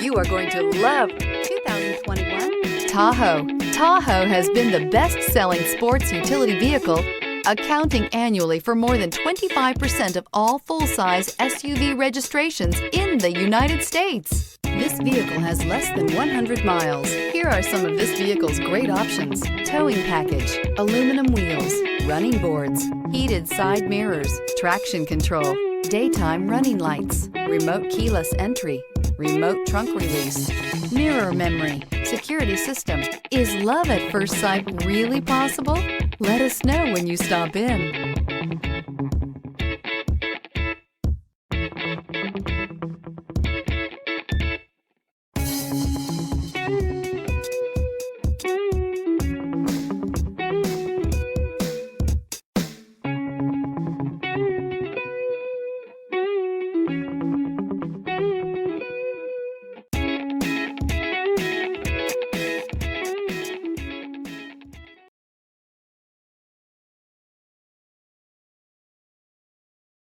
You are going to love 2021 Tahoe. Tahoe has been the best-selling sports utility vehicle, accounting annually for more than 25% of all full-size SUV registrations in the United States. This vehicle has less than 100 miles. Here are some of this vehicle's great options: towing package, aluminum wheels, running boards, heated side mirrors, traction control, daytime running lights, remote keyless entry, remote trunk release, mirror memory, security system. Is love at first sight really possible? Let us know when you stop in.